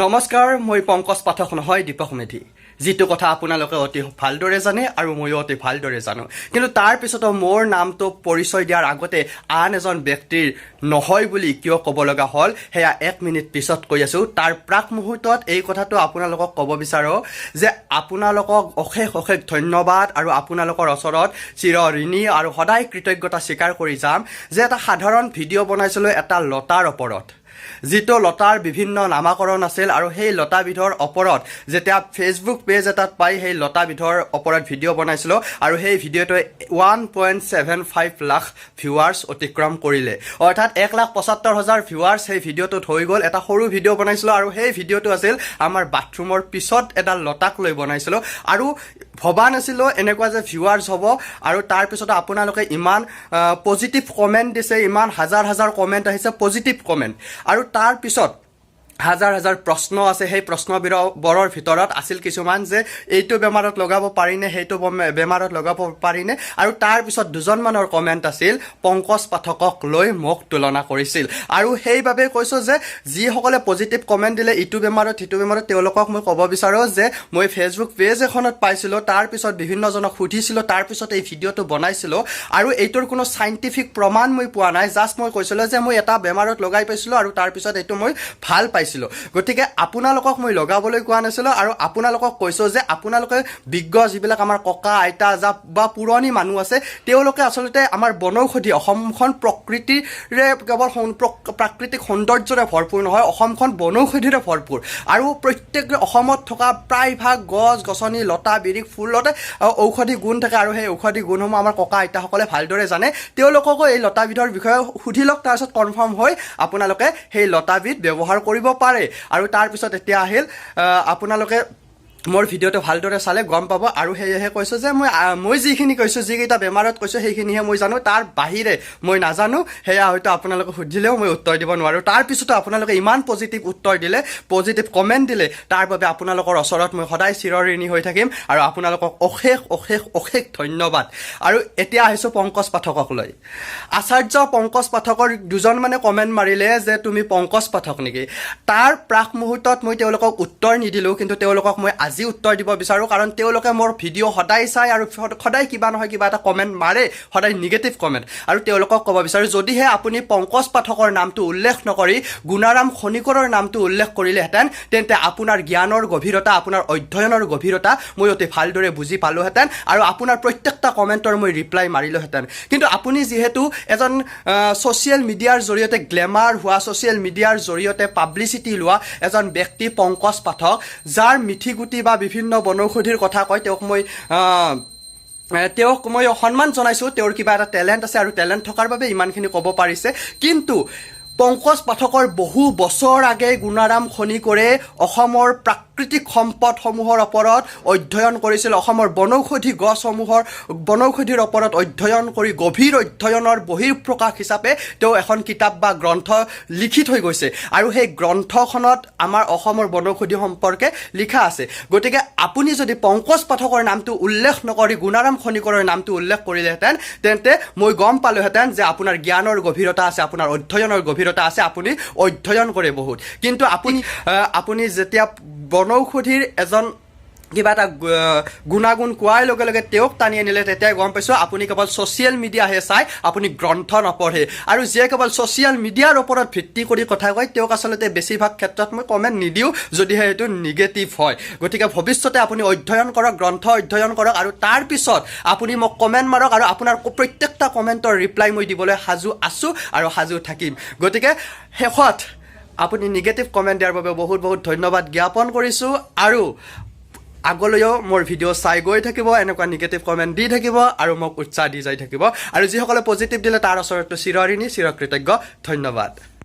নমস্কাৰ, মই পংকজ পাঠক নহয়, দীপক মেধি। যিটো কথা আপোনালোকে অতি ভালদৰে জানে আৰু ময়ো অতি ভালদৰে জানো, কিন্তু তাৰ পিছতো মোৰ নামটো পৰিচয় দিয়াৰ আগতে আন এজন ব্যক্তিৰ নহয় বুলি কিয় ক'ব লগা হ'ল সেয়া 1 মিনিট পিছত কৈ আছোঁ। তাৰ প্ৰাক মুহূৰ্তত এই কথাটো আপোনালোকক ক'ব বিচাৰোঁ যে আপোনালোকক অশেষ অশেষ ধন্যবাদ আৰু আপোনালোকৰ ওচৰত চিৰ ঋণী আৰু সদায় কৃতজ্ঞতা স্বীকাৰ কৰি যাম যে এটা সাধাৰণ ভিডিঅ' বনাইছিলোঁ এটা লতাৰ ওপৰত, যিটো লতাৰ বিভিন্ন নামাকৰণ আছিল আৰু সেই লতাবিধৰ ওপৰত যেতিয়া ফেচবুক পেজ এটাত পাই সেই লতাবিধৰ ওপৰত ভিডিঅ' বনাইছিলোঁ আৰু সেই ভিডিঅ'টোৱে 1.75 লাখ ভিউৱাৰ্ছ অতিক্ৰম কৰিলে, অৰ্থাৎ 1,75,000 ভিউৱাৰ্ছ সেই ভিডিঅ'টোত হৈ গ'ল। এটা সৰু ভিডিঅ' বনাইছিলোঁ আৰু সেই ভিডিঅ'টো আছিল আমাৰ বাথৰুমৰ পিছত এডাল লতাক লৈ বনাইছিলোঁ আৰু ভবা নাছিলোঁ এনেকুৱা যে ভিউৱাৰ্ছ হ'ব। আৰু তাৰপিছতে আপোনালোকে ইমান পজিটিভ কমেণ্ট দিছে, ইমান হাজাৰ হাজাৰ কমেণ্ট আহিছে পজিটিভ কমেণ্ট, আৰু তাৰ পিছত হাজাৰ হাজাৰ প্ৰশ্ন আছে। সেই প্ৰশ্নবোৰৰ ভিতৰত আছিল কিছুমান যে এইটো বেমাৰত লগাব পাৰিনে, সেইটো বেমাৰত লগাব পাৰিনে, আৰু তাৰপিছত দুজনমানৰ কমেণ্ট আছিল পংকজ পাঠকক লৈ মোক তুলনা কৰিছিল। আৰু সেইবাবে কৈছোঁ যে যিসকলে পজিটিভ কমেণ্ট দিলে ইটো বেমাৰত সিটো বেমাৰত, তেওঁলোকক মই ক'ব বিচাৰোঁ যে মই ফেচবুক পেজ এখনত পাইছিলোঁ, তাৰপিছত বিভিন্নজনক সুধিছিলোঁ, তাৰপিছত এই ভিডিঅ'টো বনাইছিলোঁ আৰু এইটোৰ কোনো চাইণ্টিফিক প্ৰমাণ মই পোৱা নাই। জাষ্ট মই কৈছিলোঁ যে মই এটা বেমাৰত লগাই পাইছিলোঁ আৰু তাৰপিছত এইটো মই ভাল পাইছিলোঁ। গতিকে আপোনালোকক মই লগাবলৈ কোৱা নাছিলোঁ আৰু আপোনালোকক কৈছোঁ যে আপোনালোকে বিজ্ঞ যিবিলাক আমাৰ ককা আইতা বা পুৰণি মানুহ আছে, তেওঁলোকে আচলতে আমাৰ বনৌষধি অসমখন প্ৰকৃতিৰে কেৱল প্ৰাকৃতিক সৌন্দৰ্যৰে ভৰপূৰ নহয়, অসমখন বনৌষধিৰে ভৰপূৰ আৰু প্ৰত্যেক অসমত থকা প্ৰায়ভাগ গছ গছনি লতা বিৰিখ ফুলতে ঔষধি গুণ থাকে আৰু সেই ঔষধি গুণসমূহ আমাৰ ককা আইতাসকলে ভালদৰে জানে। তেওঁলোককো এই লতাবিধৰ বিষয়ে সুধি লওক, তাৰপিছত কনফাৰ্ম হৈ আপোনালোকে সেই লতাবিধ ব্যৱহাৰ কৰিব পাৰে। আৰু তাৰপিছত এতিয়া আহিল আপোনালোকে মোৰ ভিডিঅ'টো ভালদৰে চালে গম পাব। আৰু সেয়েহে কৈছোঁ যে মই যিখিনি কৈছোঁ, যিকেইটা বেমাৰত কৈছোঁ সেইখিনিহে মই জানো, তাৰ বাহিৰে মই নাজানো। সেয়া হয়তো আপোনালোকে সুধিলেও মই উত্তৰ দিব নোৱাৰোঁ। তাৰপিছতো আপোনালোকে ইমান পজিটিভ উত্তৰ দিলে, পজিটিভ কমেণ্ট দিলে, তাৰ বাবে আপোনালোকৰ ওচৰত মই সদায় চিৰঋণী হৈ থাকিম আৰু আপোনালোকক অশেষ অশেষ অশেষ ধন্যবাদ। আৰু এতিয়া আহিছোঁ পংকজ পাঠকক লৈ। আচাৰ্য পংকজ পাঠকৰ দুজনমানে কমেণ্ট মাৰিলে যে তুমি পংকজ পাঠক নেকি। তাৰ প্ৰাক মুহূৰ্তত মই তেওঁলোকক উত্তৰ নিদিলোঁ, কিন্তু তেওঁলোকক মই আজি উত্তৰ দিব বিচাৰোঁ, কাৰণ তেওঁলোকে মোৰ ভিডিঅ' সদায় চাই আৰু সদায় কিবা নহয় কিবা এটা কমেণ্ট মাৰে, সদায় নিগেটিভ কমেণ্ট। আৰু তেওঁলোকক ক'ব বিচাৰোঁ, যদিহে আপুনি পংকজ পাঠকৰ নামটো উল্লেখ নকৰি গুণাৰাম খনিকৰৰ নামটো উল্লেখ কৰিলেহেঁতেন, তেন্তে আপোনাৰ জ্ঞানৰ গভীৰতা, আপোনাৰ অধ্যয়নৰ গভীৰতা মই অতি ভালদৰে বুজি পালোহেঁতেন আৰু আপোনাৰ প্ৰত্যেকটা কমেণ্টৰ মই ৰিপ্লাই মাৰিলোহেঁতেন। কিন্তু আপুনি যিহেতু এজন ছ'চিয়েল মিডিয়াৰ জৰিয়তে গ্লেমাৰ হোৱা, ছ'চিয়েল মিডিয়াৰ জৰিয়তে পাব্লিচিটি লোৱা এজন ব্যক্তি পংকজ পাঠক, যাৰ মিঠি গুটি বা বিভিন্ন বনৌষধিৰ কথা কয়, তেওঁক মই সন্মান জনাইছোঁ। তেওঁৰ কিবা এটা টেলেণ্ট আছে আৰু টেলেণ্ট থকাৰ বাবে ইমানখিনি ক'ব পাৰিছে। কিন্তু পংকজ পাঠকৰ বহু বছৰ আগে গুণাৰাম খনিকৰে অসমৰ প্ৰাকৃতিক সম্পদসমূহৰ ওপৰত অধ্যয়ন কৰিছিল, অসমৰ বনৌষধি গছসমূহৰ বনৌষধিৰ ওপৰত অধ্যয়ন কৰি গভীৰ অধ্যয়নৰ বহিঃপ্ৰকাশ হিচাপে তেওঁ এখন কিতাপ বা গ্ৰন্থ লিখি থৈ গৈছে আৰু সেই গ্ৰন্থখনত আমাৰ অসমৰ বনৌষধি সম্পৰ্কে লিখা আছে। গতিকে আপুনি যদি পংকজ পাঠকৰ নামটো উল্লেখ নকৰি গুণাৰাম খনিকৰৰ নামটো উল্লেখ কৰিলেহেঁতেন, তেন্তে মই গম পালোহেঁতেন যে আপোনাৰ জ্ঞানৰ গভীৰতা আছে, আপোনাৰ অধ্যয়নৰ গভীৰতা আছে, আপুনি অধ্যয়ন কৰে বহুত। কিন্তু আপুনি যেতিয়া বনৌষধিৰ এজন কিবা এটা গুণাগুণ কোৱাৰ লগে লগে তেওঁক টানি আনিলে, তেতিয়াই গম পাইছোঁ আপুনি কেৱল ছ'চিয়েল মিডিয়াহে চাই, আপুনি গ্ৰন্থ নপঢ়ে। আৰু যিয়ে কেৱল ছ'চিয়েল মিডিয়াৰ ওপৰত ভিত্তি কৰি কথা কয়, তেওঁক আচলতে বেছিভাগ ক্ষেত্ৰত মই কমেণ্ট নিদিওঁ, যদিহে সেইটো নিগেটিভ হয়। গতিকে ভৱিষ্যতে আপুনি অধ্যয়ন কৰক, গ্ৰন্থ অধ্যয়ন কৰক আৰু তাৰপিছত আপুনি মোক কমেণ্ট মাৰক আৰু আপোনাৰ প্ৰত্যেকটা কমেণ্টৰ ৰিপ্লাই মই দিবলৈ সাজু আছোঁ আৰু সাজু থাকিম। গতিকে শেষত আপুনি নিগেটিভ কমেণ্ট দিয়াৰ বাবে বহুত বহুত ধন্যবাদ জ্ঞাপন কৰিছোঁ আৰু আগলৈও মোৰ ভিডিঅ' চাই গৈ থাকিব, এনেকুৱা নিগেটিভ কমেণ্ট দি থাকিব আৰু মোক উৎসাহ দি যাই থাকিব। আৰু যিসকলে পজিটিভ দিলে তাৰ ওচৰতো চিৰঋণী, চিৰকৃতজ্ঞ। ধন্যবাদ।